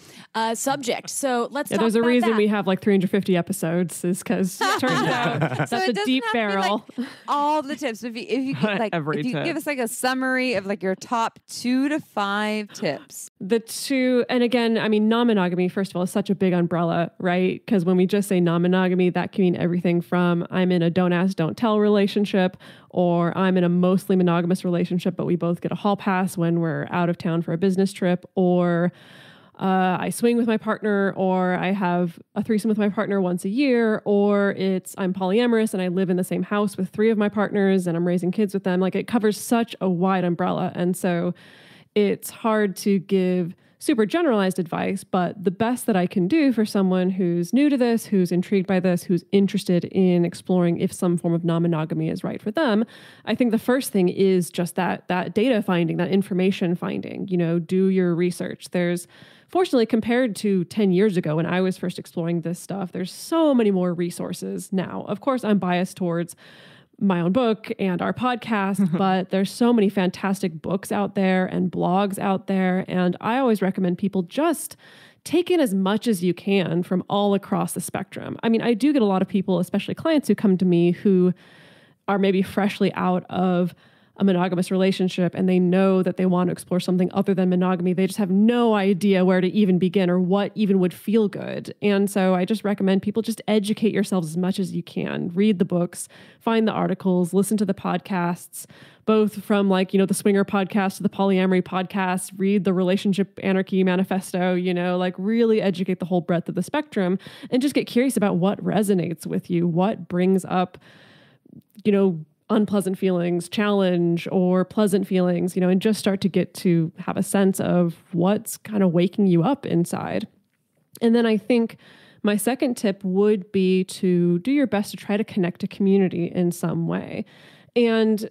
subject. So let's talk about there's a reason that. we have 350 episodes is because it turns out That's a deep barrel. All the tips. If you give us like a summary of like your top 2 to 5 tips. The two, and again, I mean, non-monogamy, first of all, is such a big umbrella, right? Because when we just say non-monogamy, that can mean everything from I'm in a don't ask, don't tell relationship, or I'm in a mostly monogamous relationship, but we both get a hall pass when we're out of town for a business trip, or I swing with my partner, or I have a threesome with my partner once a year, or I'm polyamorous and I live in the same house with 3 of my partners and I'm raising kids with them. Like, it covers such a wide umbrella. And so it's hard to give super generalized advice, but the best that I can do for someone who's new to this, who's intrigued by this, who's interested in exploring if some form of non-monogamy is right for them, I think the first thing is just that data finding, that information finding, do your research. Fortunately, compared to 10 years ago when I was first exploring this stuff, there's so many more resources now. Of course, I'm biased towards my own book and our podcast, but there's so many fantastic books out there and blogs out there. And I always recommend people just take in as much as you can from all across the spectrum. I mean, I do get a lot of people, especially clients, who come to me who are maybe freshly out of a monogamous relationship and they know that they want to explore something other than monogamy. They just have no idea where to even begin or what even would feel good. And so I just recommend people just educate yourselves as much as you can. Read the books, find the articles, listen to the podcasts, both from the Swinger podcast to the Polyamory podcast, read the Relationship Anarchy Manifesto, really educate the whole breadth of the spectrum and just get curious about what resonates with you, what brings up, unpleasant feelings, challenge, or pleasant feelings, and just start to get to have a sense of what's kind of waking you up inside. And then I think my second tip would be to do your best to try to connect to community in some way. And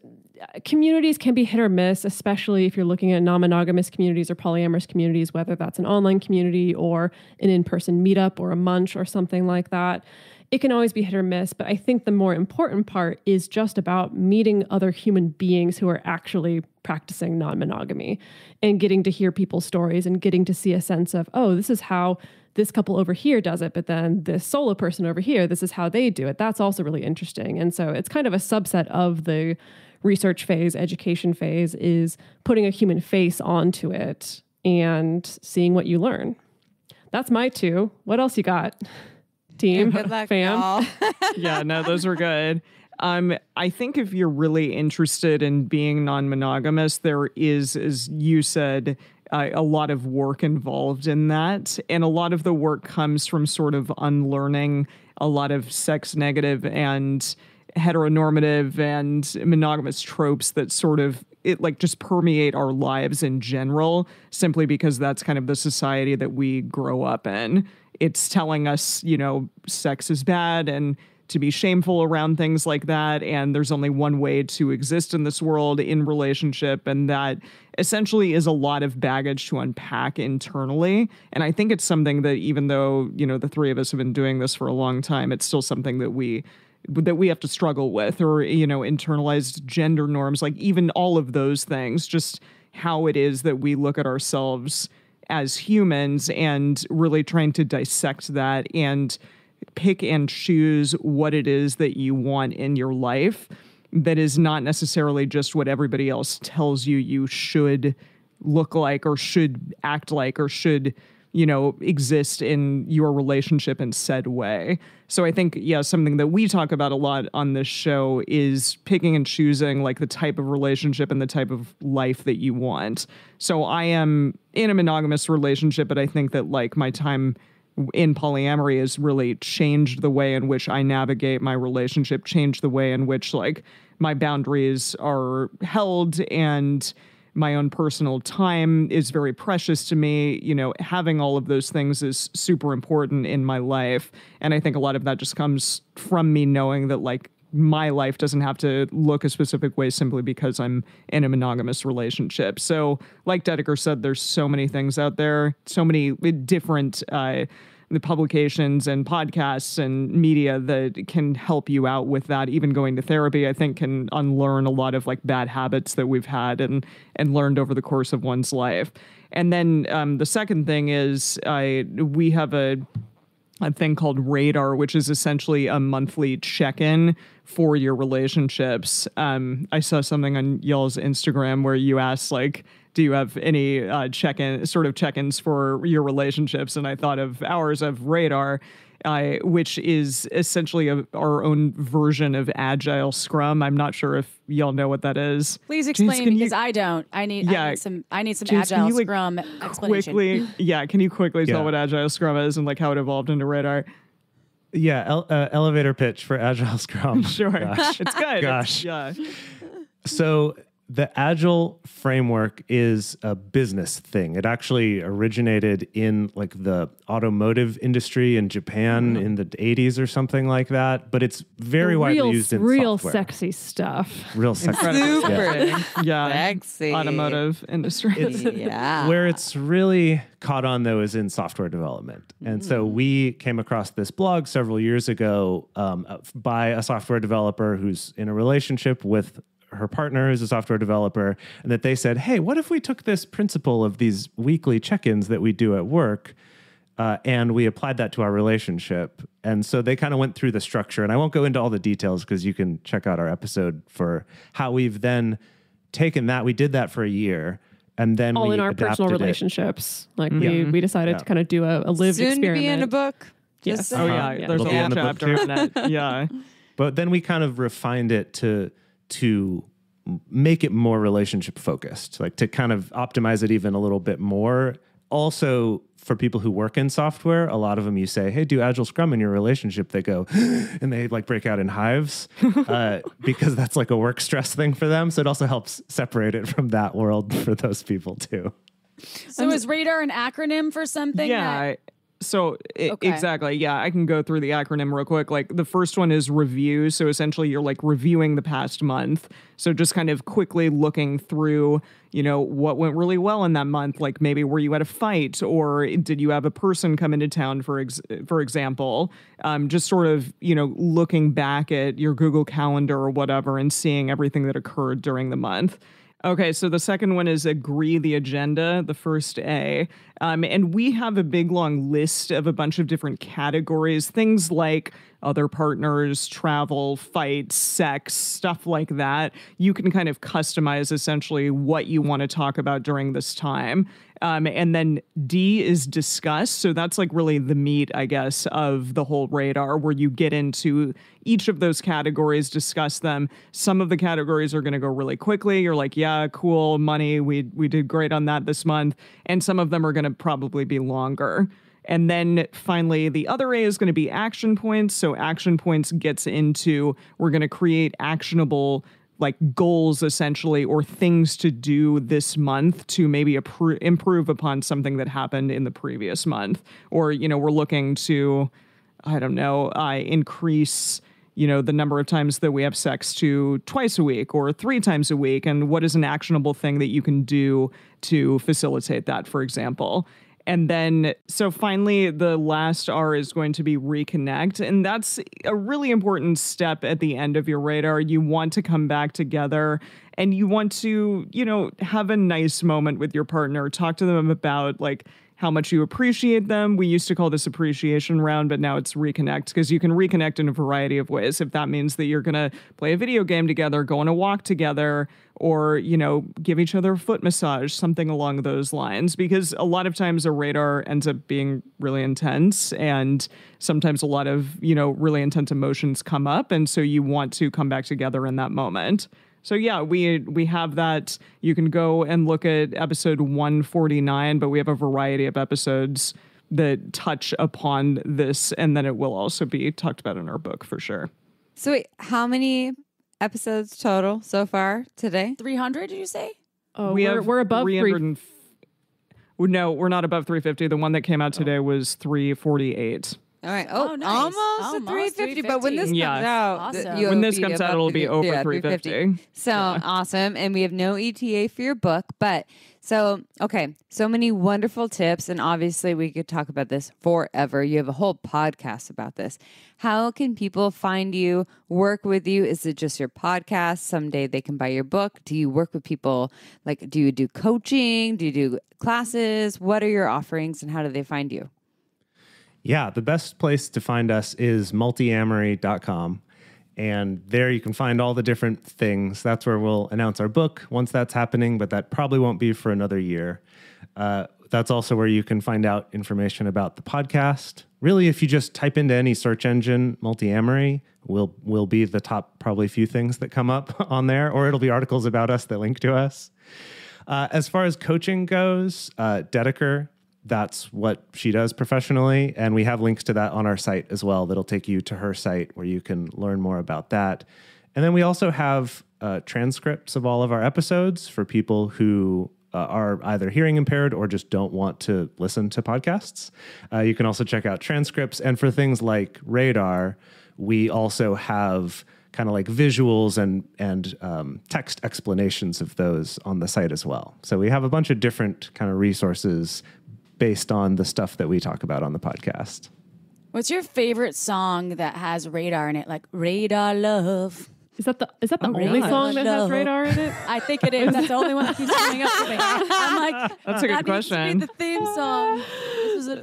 communities can be hit or miss, especially if you're looking at non-monogamous communities or polyamorous communities, whether that's an online community or an in-person meetup or a munch or something like that. It can always be hit or miss, but I think the more important part is just about meeting other human beings who are actually practicing non-monogamy and getting to hear people's stories and getting to see a sense of, oh, this is how this couple over here does it, but then this solo person over here, this is how they do it. That's also really interesting. And so it's kind of a subset of the research phase, education phase, is putting a human face onto it and seeing what you learn. That's my 2. What else you got? Team, good luck, fam. y'all. Yeah, no, those are good. I think if you're really interested in being non-monogamous, there is, as you said, a lot of work involved in that. And a lot of the work comes from sort of unlearning a lot of sex negative and heteronormative and monogamous tropes that sort of just permeate our lives in general, simply because that's kind of the society that we grow up in. It's telling us, sex is bad and to be shameful around things like that. And there's only one way to exist in this world in relationship. And that essentially is a lot of baggage to unpack internally. And I think it's something that even though, the 3 of us have been doing this for a long time, it's still something that we have to struggle with, or, internalized gender norms, like even all of those things, just how it is that we look at ourselves as humans and really trying to dissect that and pick and choose what it is that you want in your life that is not necessarily just what everybody else tells you should look like or should act like or should, exist in your relationship in said way. So I think, something that we talk about a lot on this show is picking and choosing the type of relationship and the type of life that you want. So I am in a monogamous relationship, but I think that my time in polyamory has really changed the way in which I navigate my relationship, changed the way in which my boundaries are held, and my own personal time is very precious to me. Having all of those things is super important in my life. And I think a lot of that just comes from me knowing that my life doesn't have to look a specific way simply because I'm in a monogamous relationship. So like Dedeker said, there's so many things out there, so many different the publications and podcasts and media that can help you out with that. Even going to therapy, I think, can unlearn a lot of bad habits that we've had and learned over the course of one's life. And then the second thing is we have a a thing called Radar, which is essentially a monthly check-in for your relationships. I saw something on y'all's Instagram where you asked, like, do you have any check-ins for your relationships? And I thought of ours of Radar, which is essentially our own version of Agile Scrum. I'm not sure if y'all know what that is. Please explain, Jase, because I don't. I need some Jase, Agile you, like, Scrum explanation. Can you quickly Yeah. tell what Agile Scrum is and like how it evolved into Radar? Yeah, elevator pitch for Agile Scrum. Sure. Gosh. It's good. Gosh. Yeah. So the Agile Framework is a business thing. It actually originated in like the automotive industry in Japan in the 80s or something like that. But it's very widely used in real software. sexy stuff. Real sexy. Super Yeah. sexy. Automotive industry. Yeah. Where it's really caught on, though, is in software development. And so we came across this blog several years ago by a software developer who's in a relationship with her partner, who's a software developer, and that they said, hey, what if we took this principle of these weekly check-ins that we do at work and we applied that to our relationship? And so they kind of went through the structure. And I won't go into all the details because you can check out our episode for how we've then taken that. We did that for a year. And then All we in our adapted personal it. relationships. Like we decided to kind of do a lived Soon experiment. to be in a book. Yes. Just Oh, saying. yeah. There's It'll a be whole in the book chapter too. on it. Yeah. But then we kind of refined it to make it more relationship focused, like to kind of optimize it even a little bit more. Also, for people who work in software, a lot of them you say, hey, do Agile Scrum in your relationship. They go, and they like break out in hives because that's like a work stress thing for them. So it also helps separate it from that world for those people too. So is Radar an acronym for something? Yeah. So Okay. exactly. Yeah. I can go through the acronym real quick. Like the first one is review. So essentially you're like reviewing the past month. So just kind of quickly looking through, what went really well in that month. Like maybe were you at a fight or did you have a person come into town, for example, just sort of, looking back at your Google Calendar or whatever and seeing everything that occurred during the month. Okay, so the second one is agree the agenda, the first A. And we have a big, long list of a bunch of different categories, things like other partners, travel, fights, sex, stuff like that. You can kind of customize essentially what you want to talk about during this time. And then D is discuss. So that's like really the meat, I guess, of the whole Radar, where you get into each of those categories, discuss them. Some of the categories are going to go really quickly. You're like, yeah, cool, money. We did great on that this month. And some of them are going to probably be longer. And then finally, the other A is going to be action points. So action points gets into, we're going to create actionable like goals essentially, or things to do this month to maybe improve upon something that happened in the previous month. Or, we're looking to, I don't know, increase, the number of times that we have sex to twice a week or 3 times a week. And what is an actionable thing that you can do to facilitate that, for example? And then, so finally, the last R is going to be reconnect. And that's a really important step at the end of your Radar. You want to come back together and you want to, have a nice moment with your partner. Talk to them about like how much you appreciate them. We used to call this appreciation round, but now it's reconnect, because you can reconnect in a variety of ways. If that means that you're going to play a video game together, go on a walk together, or, give each other a foot massage, something along those lines. Because a lot of times a Radar ends up being really intense, and sometimes a lot of, really intense emotions come up. And so you want to come back together in that moment. So yeah, we have that. You can go and look at episode 149, but we have a variety of episodes that touch upon this, and then it will also be talked about in our book for sure. So wait, how many episodes total so far today? 300, did you say? Oh, we're above 300. No, we're not above 350. The one that came out today was 348. All right. Oh, nice. Almost at 350. But when this comes out, Awesome. you'll When this be comes out, above it'll be over 350. So awesome. And we have no ETA for your book. But so many wonderful tips. And obviously, we could talk about this forever. You have a whole podcast about this. How can people find you, work with you? Is it just your podcast? Someday they can buy your book. Do you work with people? Like, do you do coaching? Do you do classes? What are your offerings and how do they find you? Yeah, the best place to find us is multiamory.com. And there you can find all the different things. That's where we'll announce our book once that's happening, but that probably won't be for another year. That's also where you can find out information about the podcast. Really, if you just type into any search engine, Multiamory will be the top probably few things that come up on there, or it'll be articles about us that link to us. As far as coaching goes, Dedeker, that's what she does professionally. And we have links to that on our site as well. That'll take you to her site where you can learn more about that. And then we also have transcripts of all of our episodes for people who are either hearing impaired or just don't want to listen to podcasts. You can also check out transcripts. And for things like Radar, we also have kind of like visuals and text explanations of those on the site as well. So we have a bunch of different kind of resources based on the stuff that we talk about on the podcast. What's your favorite song that has Radar in it? Like Radar Love. Is that the only song that has Radar in it? I think it is. That's the only one that keeps coming up to me. I'm like, that's a good question. Needs to be the theme song.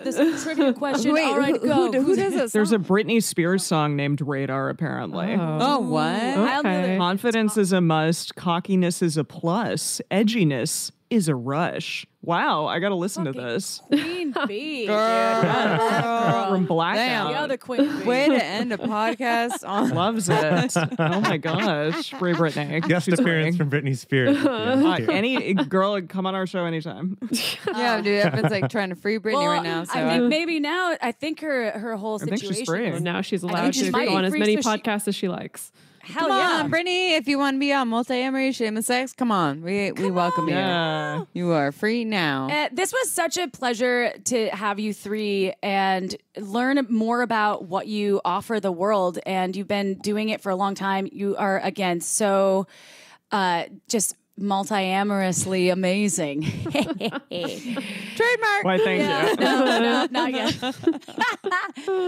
This is a trivia question. Wait, all right, go. Who does this? There's a Britney Spears song named Radar, apparently. Oh, what? Okay. Confidence is a must. Cockiness is a plus. Edginess is a rush. Wow, I got to listen to this. Queen Bee. From Blackout. The other Queen Bee. Way to end a podcast on. Loves it. Oh my gosh. Free Britney. Guest She's appearance great. from Britney Spears. Yeah. Any girl, come on our show anytime. Yeah, dude, everyone's like trying to free Britney right now. So I think maybe now, I think her whole I think situation. she's free. And now she's think allowed she's to might go on be as free, many so she- podcasts as she likes. Hell come yeah. on, Brittany, if you want to be on Multiamory, Shameless Sex, come on. We welcome you. Yeah. You are free now. This was such a pleasure to have you three and learn more about what you offer the world. And you've been doing it for a long time. You are, again, so just multi-amorously amazing. Trademark. Why, thank you. No, not yet.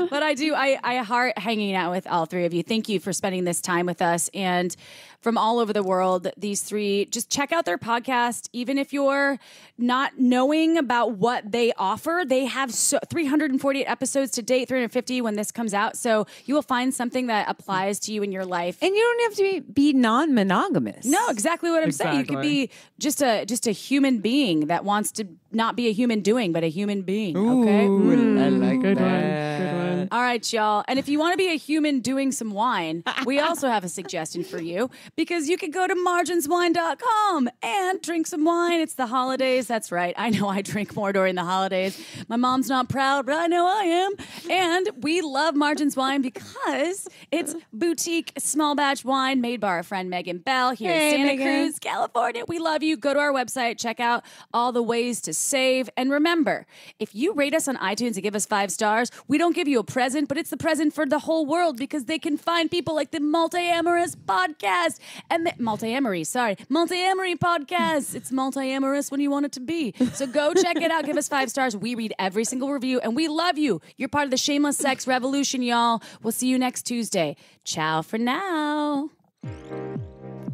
But I heart hanging out with all three of you. Thank you for spending this time with us. And from all over the world, these three, just check out their podcast. Even if you're not knowing about what they offer, they have 348 episodes to date, 350 when this comes out. So you will find something that applies to you in your life. And you don't have to be non-monogamous. No, exactly what I'm saying. You could be just a human being that wants to not be a human doing, but a human being. Okay. I like Good that. one. Good one. All right, y'all. And if you want to be a human doing some wine, we also have a suggestion for you because you could go to marginswine.com and drink some wine. It's the holidays. That's right. I know I drink more during the holidays. My mom's not proud, but I know I am. And we love Margins Wine because it's boutique small batch wine made by our friend Megan Bell here in Santa Cruz, California. We love you. Go to our website, check out all the ways to save. And remember, if you rate us on iTunes and give us 5 stars, we don't give you a present, but it's the present for the whole world because they can find people like the Multiamorous Podcast and the Multiamory Podcast. It's multiamorous when you want it to be. So go check it out. Give us 5 stars. We read every single review and we love you. You're part of the shameless sex revolution, y'all. We'll see you next Tuesday. Ciao for now.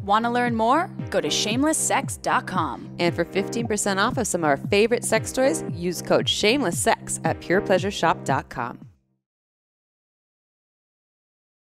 Want to learn more? Go to shamelesssex.com. And for 15% off of some of our favorite sex toys, use code SHAMELESSSEX at purepleasureshop.com.